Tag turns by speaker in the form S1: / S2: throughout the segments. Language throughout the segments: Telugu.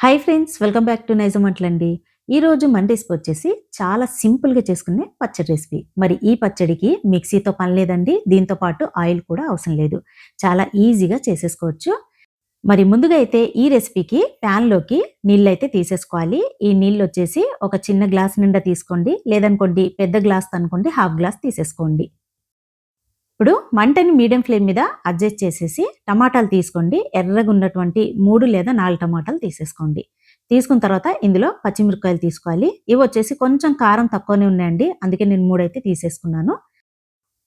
S1: Hi friends, welcome back to Nizam వంటలండి. ఈరోజు మన రెసిపీ వచ్చేసి చాలా సింపుల్గా చేసుకునే పచ్చడి రెసిపీ. మరి ఈ పచ్చడికి మిక్సీతో పని లేదండి, దీంతో పాటు ఆయిల్ కూడా అవసరం లేదు. చాలా ఈజీగా చేసేసుకోవచ్చు. మరి ముందుగా అయితే ఈ రెసిపీకి ప్యాన్లోకి నీళ్ళు అయితే తీసేసుకోవాలి. ఈ నీళ్ళు వచ్చేసి ఒక చిన్న గ్లాస్ నిండా తీసుకోండి, లేదనుకోండి పెద్ద గ్లాస్ అనుకోండి హాఫ్ గ్లాస్ తీసేసుకోండి. ఇప్పుడు మంటని మీడియం ఫ్లేమ్ మీద అడ్జస్ట్ చేసేసి టమాటాలు తీసుకోండి. ఎర్రగా ఉన్నటువంటి 3 లేదా 4 టమాటాలు తీసేసుకోండి. తీసుకున్న తర్వాత ఇందులో పచ్చిమిరపకాయలు తీసుకోవాలి. ఇవి వచ్చేసి కొంచెం కారం తక్కువనే ఉన్నాయండి, అందుకే నేను 3 అయితే తీసేసుకున్నాను.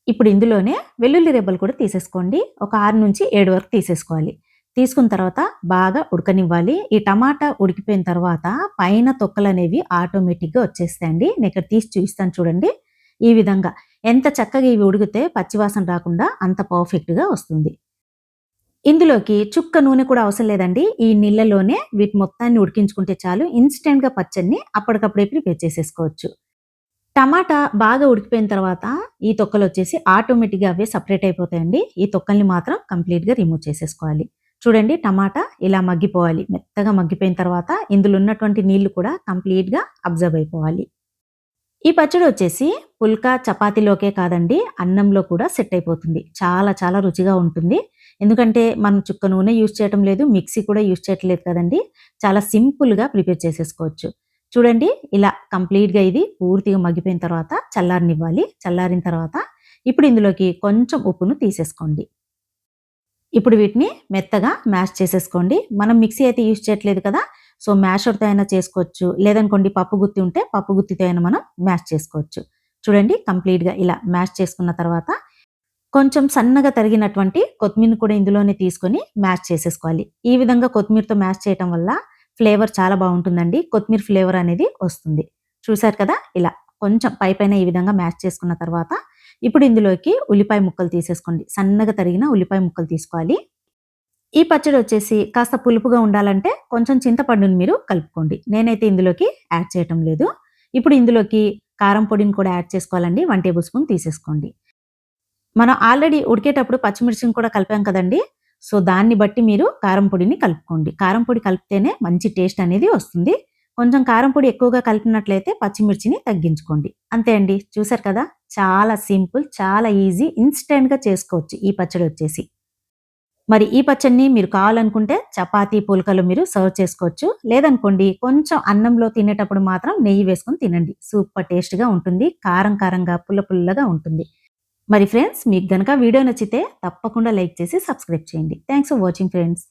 S1: ఇప్పుడు ఇందులోనే వెల్లుల్లి రెబ్బలు కూడా తీసేసుకోండి. ఒక 6-7 వరకు తీసేసుకోవాలి. తీసుకున్న తర్వాత బాగా ఉడకనివ్వాలి. ఈ టమాటా ఉడికిపోయిన తర్వాత పైన తొక్కలు అనేవి ఆటోమేటిక్గా వచ్చేస్తాయండి. నేను ఇక్కడ తీసి చూపిస్తాను చూడండి. ఈ విధంగా ఎంత చక్కగా ఇవి ఉడికితే పచ్చివాసన రాకుండా అంత పర్ఫెక్ట్‌గా వస్తుంది. ఇందులోకి చుక్క నూనె కూడా అవసరం లేదండి. ఈ నీళ్ళలోనే వీటి మొత్తాన్ని ఉడికించుకుంటే చాలు. ఇన్‌స్టంట్‌గా పచ్చడిని అప్పటికప్పుడే ప్రిపేర్ చేసేసుకోవచ్చు. టమాటా బాగా ఉడికిపోయిన తర్వాత ఈ తొక్కలొచ్చేసి ఆటోమేటిక్‌గా అవే సెపరేట్ అయిపోతాయండి. ఈ తొక్కల్ని మాత్రం కంప్లీట్‌గా రిమూవ్ చేసేసుకోవాలి. చూడండి, టమాటా ఇలా మగ్గిపోవాలి. మెత్తగా మగ్గిపోయిన తర్వాత ఇందులో ఉన్నటువంటి నీళ్లు కూడా కంప్లీట్‌గా అబ్జర్వ్ అయిపోవాలి. ఈ పచ్చడి వచ్చేసి పుల్కా చపాతీలోకే కాదండి, అన్నంలో కూడా సెట్ అయిపోతుంది. చాలా చాలా రుచిగా ఉంటుంది. ఎందుకంటే మనం చుక్క నూనె యూజ్ చేయటం లేదు, మిక్సీ కూడా యూజ్ చేయట్లేదు కదండీ. చాలా సింపుల్‌గా ప్రిపేర్ చేసేసుకోవచ్చు. చూడండి, ఇలా కంప్లీట్‌గా ఇది పూర్తిగా మగ్గిపోయిన తర్వాత చల్లారనివ్వాలి. చల్లారిన తర్వాత ఇప్పుడు ఇందులోకి కొంచెం ఉప్పును తీసేసుకోండి. ఇప్పుడు వీటిని మెత్తగా మ్యాష్ చేసేసుకోండి. మనం మిక్సీ అయితే యూజ్ చేయట్లేదు కదా! సో, మ్యాషర్‌తో అయినా చేసుకోవచ్చు. లేదనుకోండి పప్పు గుత్తి ఉంటే పప్పు గుత్తితో అయినా మనం మ్యాష్ చేసుకోవచ్చు. చూడండి, కంప్లీట్‌గా ఇలా మ్యాష్ చేసుకున్న తర్వాత కొంచెం సన్నగా తరిగినటువంటి కొత్తిమీరని కూడా ఇందులోనే తీసుకొని మ్యాష్ చేసేసుకోవాలి. ఈ విధంగా కొత్తిమీరతో మ్యాష్ చేయటం వల్ల ఫ్లేవర్ చాలా బావుంటుందండి. కొత్తిమీర ఫ్లేవర్ అనేది వస్తుంది. చూసారు కదా! ఇలా కొంచెం పైపైన ఈ విధంగా మ్యాష్ చేసుకున్న తర్వాత ఇప్పుడు ఇందులోకి ఉల్లిపాయ ముక్కలు తీసేసుకోండి. సన్నగా తరిగిన ఉల్లిపాయ ముక్కలు తీసుకోవాలి. ఈ పచ్చడి వచ్చేసి కాస్త పులుపుగా ఉండాలంటే కొంచెం చింతపండుని మీరు కలుపుకోండి. నేనైతే ఇందులోకి యాడ్ చేయటం లేదు. ఇప్పుడు ఇందులోకి కారం పొడిని కూడా యాడ్ చేసుకోవాలండి. 1 టేబుల్ స్పూన్ తీసేసుకోండి. మనం ఆల్రెడీ ఉడికేటప్పుడు పచ్చిమిర్చిని కూడా కలిపాం కదండీ! సో, దాన్ని బట్టి మీరు కారం పొడిని కలుపుకోండి. కారం పొడి కలిపితేనే మంచి టేస్ట్ అనేది వస్తుంది. కొంచెం కారం పొడి ఎక్కువగా కలిపినట్లయితే పచ్చిమిర్చిని తగ్గించుకోండి. అంతే అండి. చూసారు కదా! చాలా సింపుల్, చాలా ఈజీ, ఇన్‌స్టంట్‌గా చేసుకోవచ్చు ఈ పచ్చడి వచ్చేసి. మరి ఈ పచ్చడిని మీరు కావాలనుకుంటే చపాతీ, పుల్కాలో మీరు సర్వ్ చేసుకోవచ్చు. లేదనుకోండి కొంచెం అన్నంలో తినేటప్పుడు మాత్రం నెయ్యి వేసుకొని తినండి. సూపర్ టేస్ట్‌గా ఉంటుంది. కారం కారంగా, పుల్ల పుల్లగా ఉంటుంది. మరి ఫ్రెండ్స్, మీకు గనక వీడియో నచ్చితే తప్పకుండా లైక్ చేసి సబ్స్క్రైబ్ చేయండి. Thanks for watching friends.